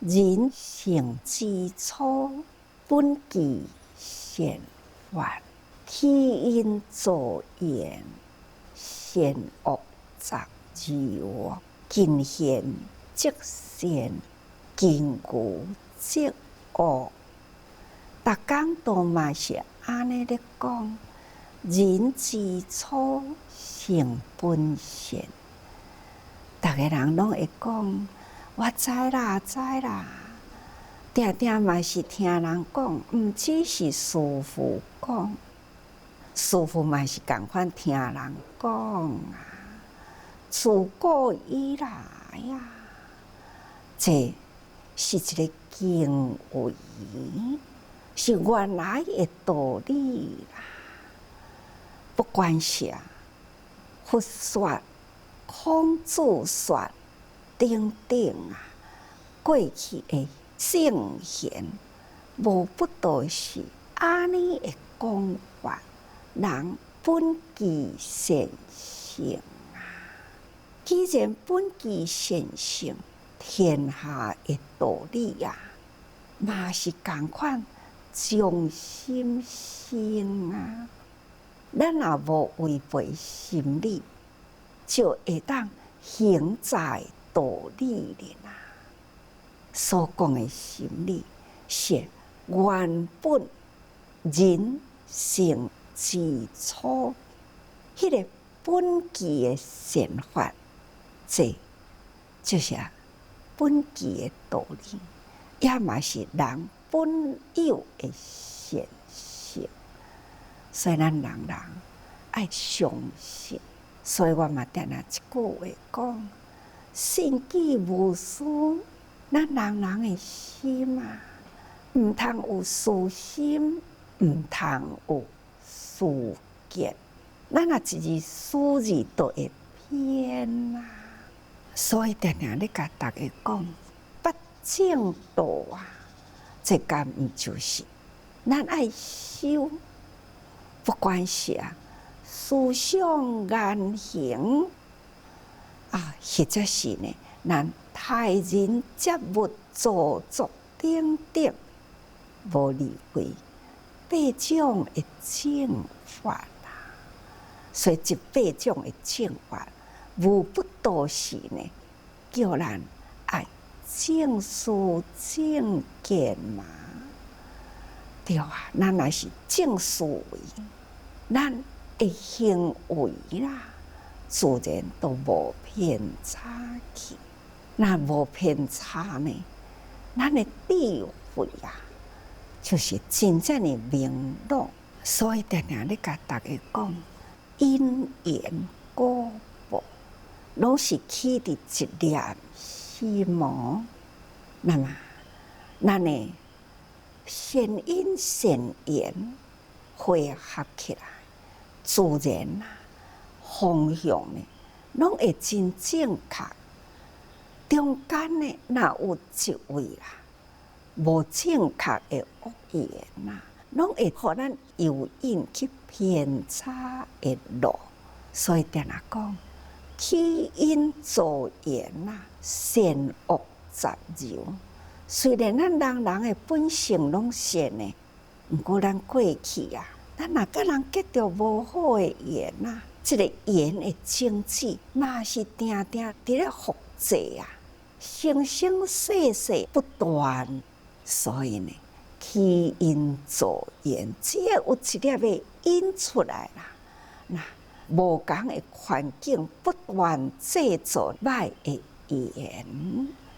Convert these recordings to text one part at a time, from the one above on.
人性之初，本具宪法，起因造业，善恶杂糅，今现即善，今有即恶。逐工都嘛是安尼咧讲，人之初性本善。逐个人拢会讲，我知啦，知啦。定定嘛是听人讲，毋只是师父讲，师父嘛是共款听人讲啊。自古以来啊，这是一个经纬，是原来的道理啦。不管是佛说、孔子说等等啊，过去的圣贤，无不都是安尼的讲法，人本具善性啊。既然本具善性，天下的道理啊，嘛是共款从心生啊。咱若无违背心理，就会当行在道理里啦。所讲的心理是原本人性之初，迄个本具的善法，这就是本具的道理，也嘛是人本有的善性。所以咱人爱相信，所以我嘛定定一句话讲：信己无私。咱人的心啊，毋通有私心，毋通有私见。咱若一字私字都会偏啊。所以定定咧甲大家讲，不正道啊，这敢毋就是咱爱修。不管是思想言行啊，或者是呢，咱待人接物造作等等，无离开八种的正法啦。所以这八种的正法，无不都是呢，叫咱爱正思正见嘛。对啊，咱若是正思维，咱的行为啦，自然都无偏差去。那无偏差呢，咱的智慧啊，就是真正的明朗。所以定定咧甲大家讲，因缘果报，拢是起伫一念心魔。那么，咱的善因善缘汇合起来，自然啊，方向呢，拢会真正确。中间呢，若有一位啦，无正确的恶缘呐，拢会互咱诱引去偏差的路。所以定定讲，起因造业呐，善恶杂糅。虽然咱人的本性拢善的，毋过咱过去啊，咱若甲人结着无好的缘呐，这个缘的种子嘛是定定伫咧复制啊。生生世世不断，所以呢，起因造缘，只要有一粒的因出来啦，那无共的环境不断制造歹的缘，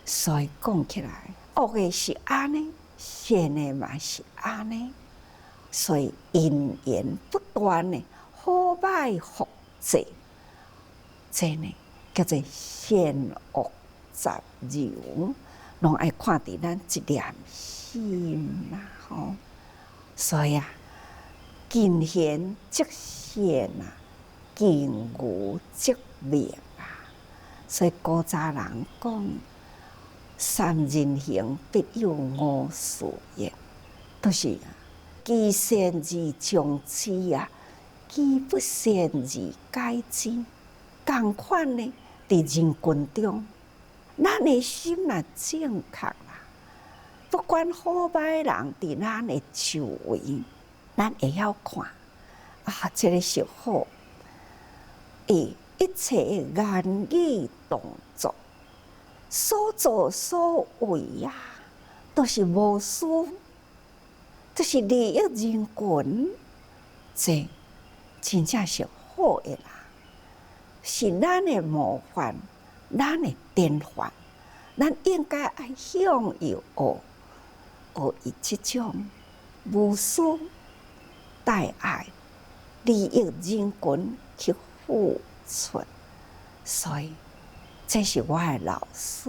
所以讲起来，恶的是安尼，善的嘛是安尼，所以因缘不断的好歹复制，这呢叫做善恶杂糅，拢爱看伫咱一念心啦，吼。所以见贤即现啊，见愚即明啊。所以古早人讲，三人行，必有我师焉，都是积善而将之啊，积不善而改之。共款呢，伫人群中。咱的心若正确啦，不管好歹人伫咱的周围，咱会晓看啊，这个是好。一切言语动作，所作所为啊，都是无私，这是利益人群，这真正是好的啦，是咱的模范，咱的典范，咱应该爱向伊学以这种无私、大爱、利益人群去付出。所以，这是我的老师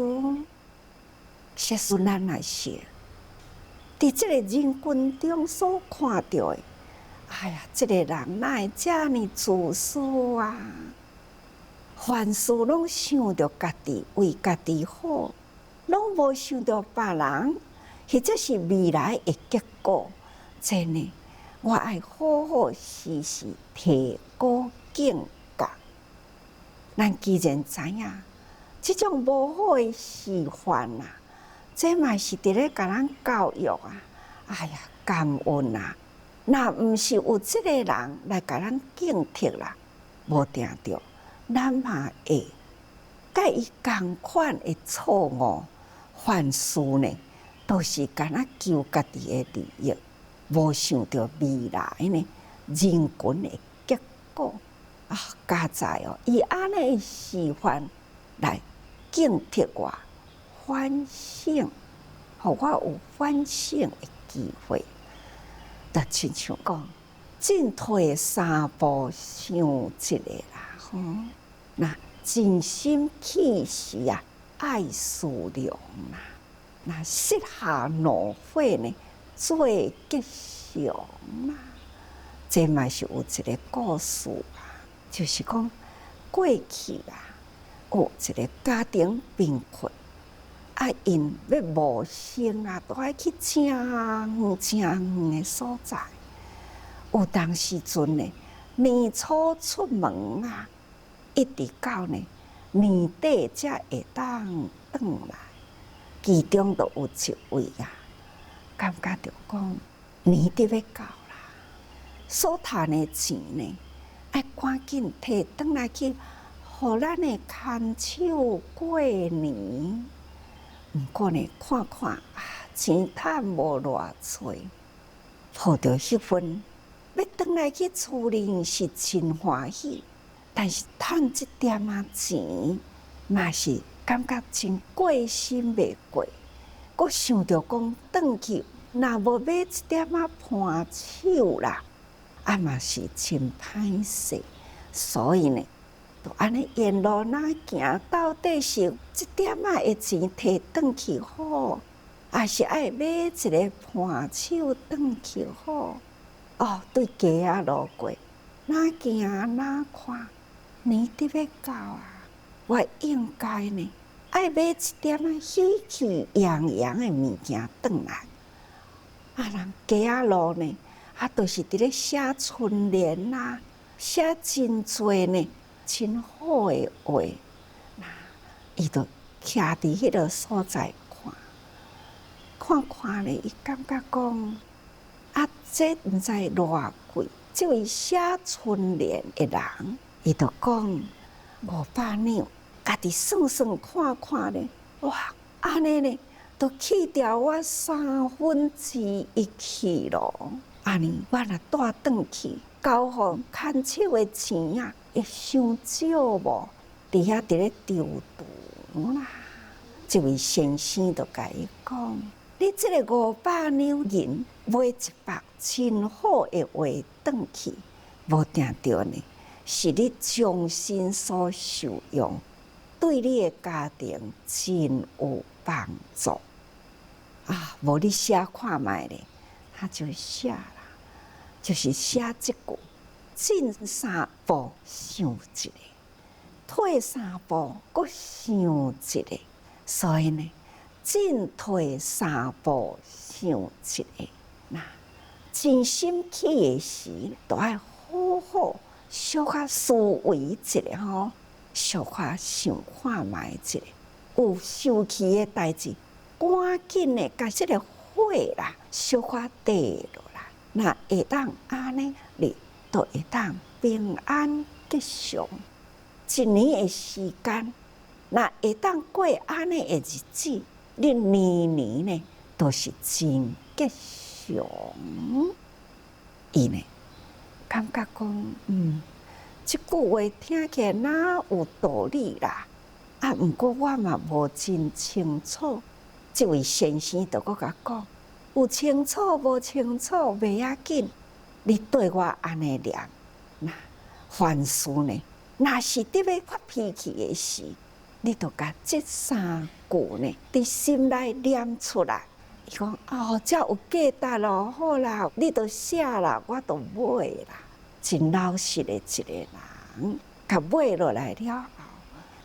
写书咱来写，伫这个人群中所看到的，哎呀，这个人哪会这么自私啊？凡事拢想着家己为家己好，拢无想着别人，或者是未来的结果。真的，我爱好好时时提高境界。咱既然知影这种无好的示范啊，这嘛是伫咧甲咱教育啊。哎呀，感恩啊！若毋是有这个人来甲咱警惕啦，无定着，咱嘛会甲伊同款的错误犯事呢，都是干那求家己的利益，无想着未来呢人群的结果啊！加在伊安尼示范来警惕我反省，互我有反省的机会。就亲像讲，进退三步想一个啦，那真心气时啊，爱思量啦，那设下怒火呢，做吉祥啦。这嘛是有一个故事啊，就是讲过去啊，有一个家庭贫困。啊，因要谋生啊，都爱去真远真远的所在。有当时阵呢，年初出门啊，一直到呢年底才会当转来。其中都有一位啊，感觉着讲年底要到啦，所赚的钱呢，爱赶紧摕转来去，互咱的牵手过年。毋过呢，看看啊，钱趁无偌济，抱着迄份要转来去厝里是真欢喜，但是趁这点仔钱，嘛是感觉真过心袂过。佫想着讲转去，若无买一点仔伴手啦，啊嘛是真歹势。所以呢，就安尼沿路哪行，到底是这点仔的钱摕转去好，还是爱买一个伴手转去好？哦，对街仔路过，哪行哪看，年底要到啊！我应该呢，爱买一点仔喜气洋洋的物件转来。啊，人街仔路呢，啊，都是伫咧写春联啦，写真多呢。真好的话，那伊就徛伫迄个所在看咧，伊感觉讲啊，这毋知偌贵。这位写春联的人，伊就讲500两，家己算算看咧，哇，安尼呢，都去掉我1/3去咯。安尼我若带转去，交互牵手的钱啊！会伤少无？伫遐伫咧丢毒啦！这位先生就甲伊讲：“你这个500两银买一百真好的话转去，无定着呢，是你终身所受用，对你的家庭真有帮助啊！无你写看卖咧，他就写啦，就是写这句。”进3步想一个，退3步搁想一个，所以呢，进退3步想一个。那真心起的时，都爱好好小可思维一下吼，小可想看卖一下，有生气的代志，赶紧的甲这个火啦，小可地落来，那会当安尼，你就会当平安吉祥。一年的时间，那会当过安尼的日子，你年年呢都是真吉祥。伊呢感觉讲，即句话听起来哪有道理啦？啊，毋过我嘛无真清楚。这位先生就搁甲讲，有清楚无清楚袂要紧，你对我安尼念，那凡事呢，若是伫要发脾气的时，你就甲这三句呢，伫心内念出来。伊讲这有价值咯，好啦，你就写啦，我就买啦。真老实的一个人，甲买落来了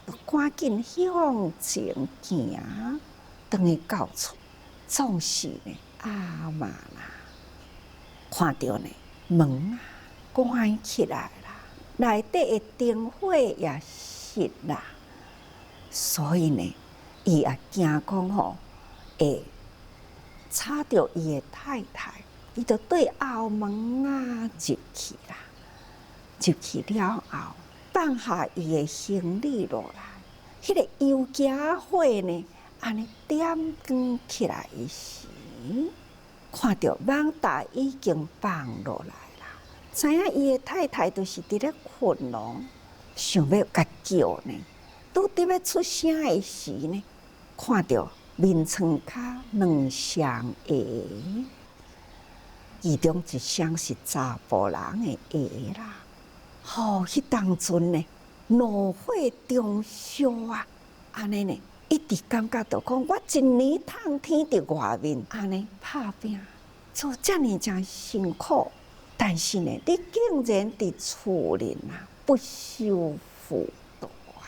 后，就赶紧向前行，等于到厝，总是呢阿嬷啦，看到呢门关起来啦，内底的灯火也熄啦，所以呢，伊也惊讲会吵到伊的太太，伊就对后门入去啦。入去了后，放下伊的行李落来，迄个油夹火呢，安尼点光起来时，看到网大已经放落来啦，知影伊的太太就是伫咧困咯，想要甲叫呢，拄伫要出声的时呢，看到面床骹两双鞋，其中一双是查甫人的鞋啦。迄当阵呢，怒火中烧啊！安尼呢，一直感觉到讲，我一年趟天伫外面安尼打拼，做遮尔真辛苦，但是呢，你竟然伫厝里不修妇道啊，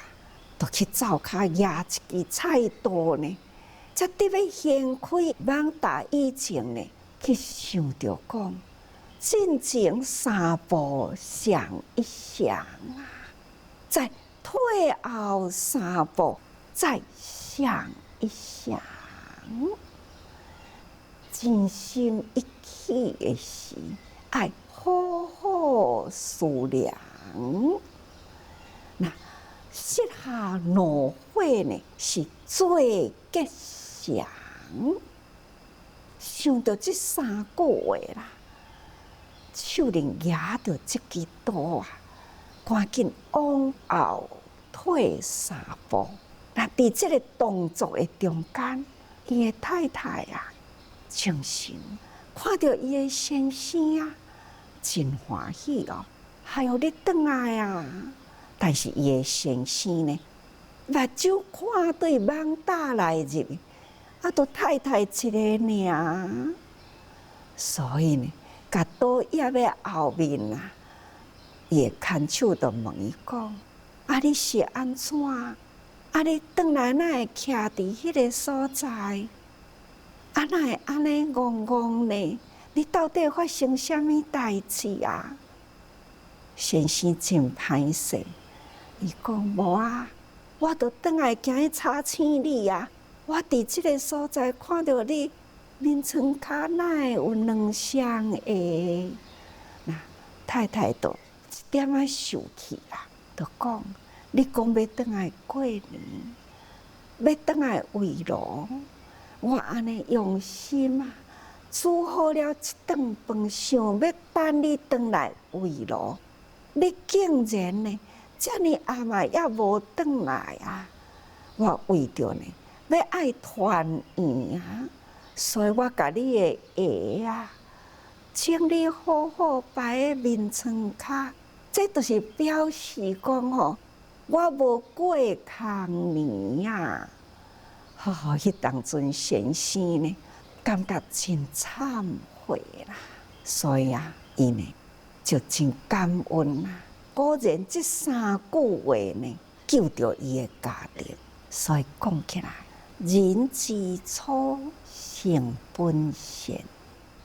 就去灶骹压一支菜刀呢，才伫要掀开网大以前呢，去想着讲。进前三步上一上啊，再退后三步再上一上，真心一气的时，爱好好思量。那设下怒火呢，是最吉祥。想到这三句话啦。手里拿着这支刀啊，赶紧往后退三步。那伫这个动作的中间，伊的太太精神看到伊的先生真欢喜哦，还有你转来啊！但是伊的先生呢，目睭看对网打来入，都太太一个尔，所以呢。甲刀压在后面伊牵手就问伊讲：你是安怎？你转来哪会徛伫迄个所在？哪会安尼戆戆呢？你到底发生什么代志啊？先生真歹势，伊讲无啊，我就转来行去查清你啊！我伫即个所在看到你。面床骹哪会有两双鞋？那太太就一点受气啦，就讲：你讲要转来过年，要转来围炉，我安尼用心煮好了一顿饭，想要等你转来围炉，你竟然呢，遮尔暗嘛也无转来啊！我为着呢，要爱团圆啊！所以我甲你的鞋请你好好摆在面床骹，这就是表示讲我无过空年啊！迄当阵先生呢，感觉真忏悔啦，所以伊呢就真感恩啦。果然这三句话呢，救着伊的家庭，所以讲起来，人之初。性本善，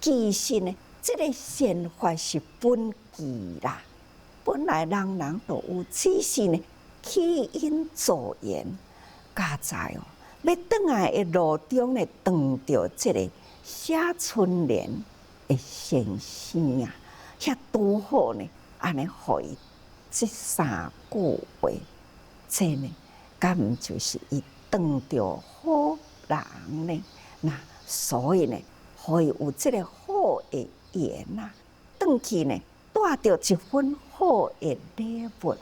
其实呢，这个善法是本具啦。本来人人都有，只是呢起因助缘，加在要转来的路中呢，撞到这个写春联的先生啊，遐拄好呢，安尼互伊这3句话，这呢，敢毋就是伊当着好人呢？那所以呢，互伊有这个好的缘啊，转去呢，带着一份好的礼物，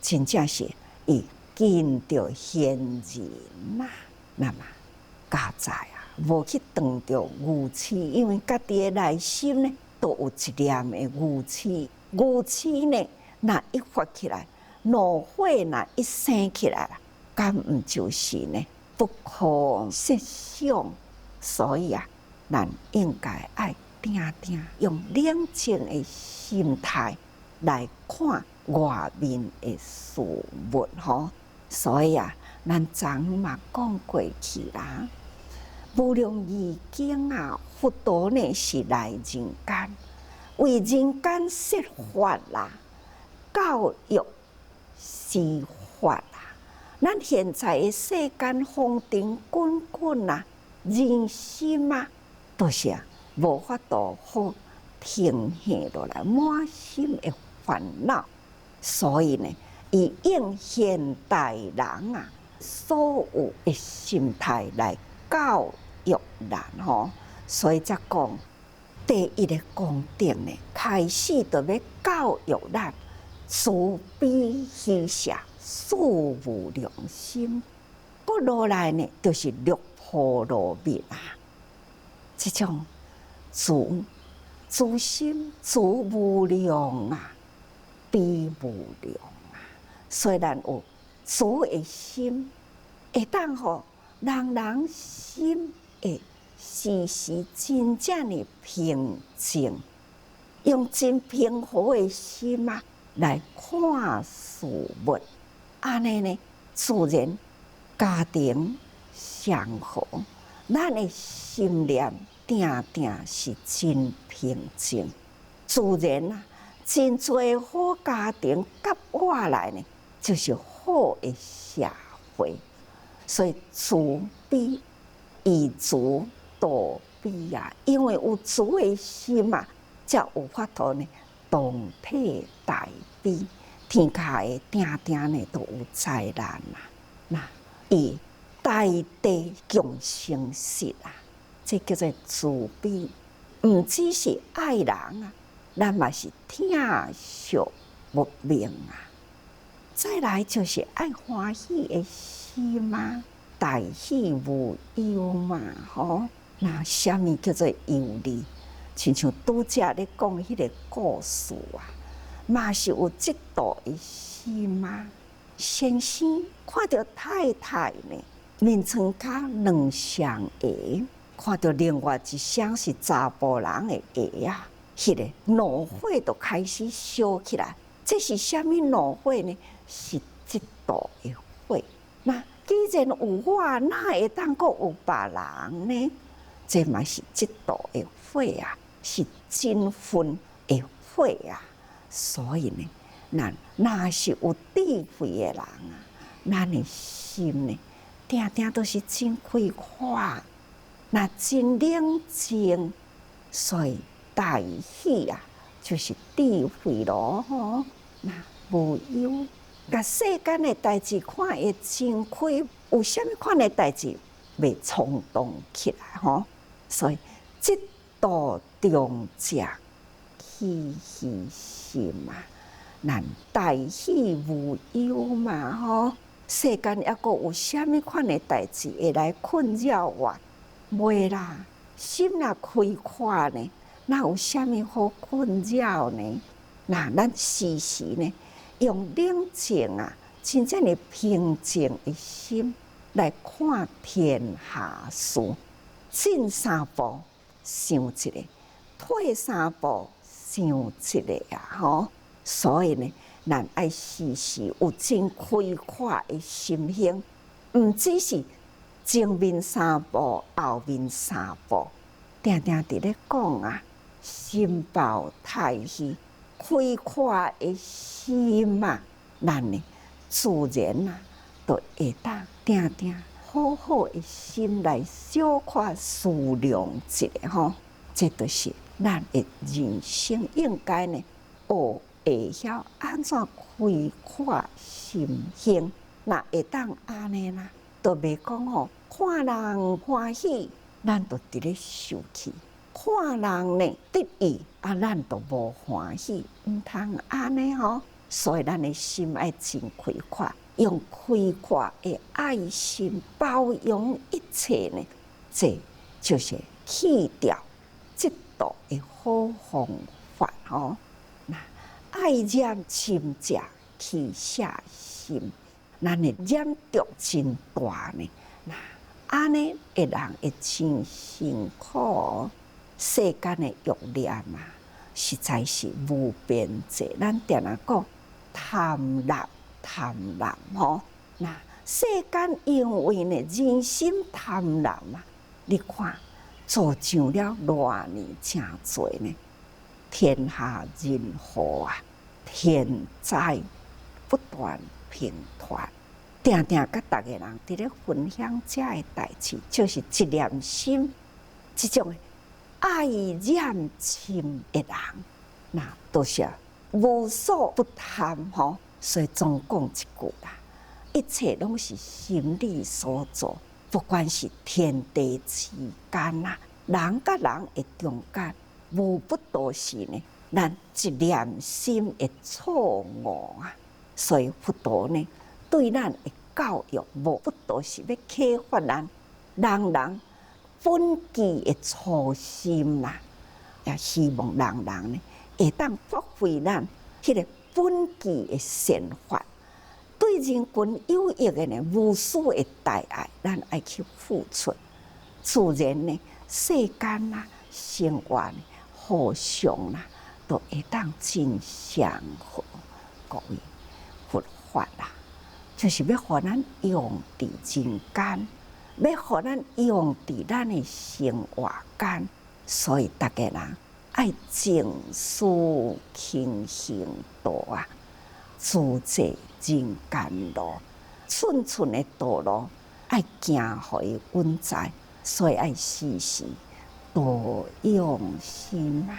真正是伊见着贤人呐。那么家在啊，无去当着牛痴，因为家己的内心呢，都有一念的牛痴。牛痴呢，若一发起来，怒火若一生起来啦，敢毋就是呢，不可设想。所以啊，咱应该爱定定用冷静的心态来看外面的事物吼。所以啊，咱昨嘛讲过去啦，无量义经啊，佛陀呢是来人间，为人间设法啦，教育施法啦。咱现在的世间风尘滚滚啊，人心啊，都是无法度好平下落来，满心的烦恼。所以呢，以应现代人啊所有的心态来教育人吼，所以才讲第一个功德呢，开始就要教育咱慈悲喜舍，事无良心。搁落来呢，就是六波罗蜜啊，这种慈心、慈无量啊，悲无量啊。虽然有慈的心，会当互人心会时时真正的平静，用真平和的心啊来看事物，安尼呢，自然家庭祥和，咱的心念定定是真平静，自然啊，真侪好家庭甲我来呢，就是好的社会。所以慈悲以慈度悲啊，因为有慈的心啊，才有法度呢同体大悲。天下的定定呢都有灾难啊，那以大地共生息啊，这叫做慈悲。毋只是爱人啊，咱嘛是疼惜无明啊。再来就是爱欢喜的心啊，大喜无忧嘛，吼。那什么叫做忧虑？亲像拄则咧讲迄个故事啊，嘛是有嫉妒的心啊。先生看到太太呢，面床骹两双鞋，看到另外一双是查甫人的鞋啊，迄个怒火就开始烧起来。这是什么怒火呢？是嫉妒的火。那既然有我，哪会当阁有别人呢？这嘛是嫉妒的火啊，是真愤的火啊。所以呢，咱若是有智慧的人啊，咱的心呢，定定都是真开阔，那真冷静。所以大喜啊，就是智慧咯吼。那无忧，甲世间的代志看会真开，有啥物款的代志袂冲动起来吼。所以嫉妒中者喜喜心嘛，咱大喜无忧嘛吼。世间还阁有啥物款的代志会来困扰我？袂啦，心若开阔呢，哪有啥物好困扰呢？那咱时时呢，用冷静啊，真正的平静的心来看天下事，进三步想一个，退三步想一个啊！吼，所以呢，咱爱时时有真开阔的心胸，毋只是前面三步，后面三步，定定伫咧讲啊，心抱太虚。开阔的心啊，咱呢自然啊，就会当定定好好的心来小可思量一下吼，这就是咱的人生应该呢，学会晓安怎开阔心胸。那会当安尼啦，都袂讲吼，看人欢喜，咱就伫咧受气；看人呢得意，咱就无欢喜，毋通安尼吼。所以咱的心爱真开阔，用开阔的爱心包容一切呢，这就是去掉嫉妒的好方法吼。那爱染心者去下心，咱的染着真大呢。那安尼的人会真辛苦，世间的欲念啊，实在是无边际。咱定定讲。贪婪吼，那世间因为呢人心贪婪啊，你看造就了偌呢真多呢，天下人祸啊，天灾不断频传，定定甲大家人伫咧分享这个代志，就是一念心，这种爱染心的人，那都是。无所不贪吼，所以总讲一句啦，一切拢是心理所做，不管是天地之间啦，人甲人的中间，无不都是呢，咱一念心的错误啊。所以佛陀呢，对咱的教育，无不都是要启发咱人人本具的初心啦，也希望人人呢。会当发挥咱迄个本具的善法，对人群有益的呢，无私的大爱，咱爱去付出。自然呢，世间啦、生活呢，互相啦，都会当真相好。各位，佛法啦，就是要互咱用伫人间，要互咱用伫咱的生活间，所以大家人。爱净思轻行道啊，自在人间路，寸寸的道路爱行互伊稳在，所以爱时时多用心啊。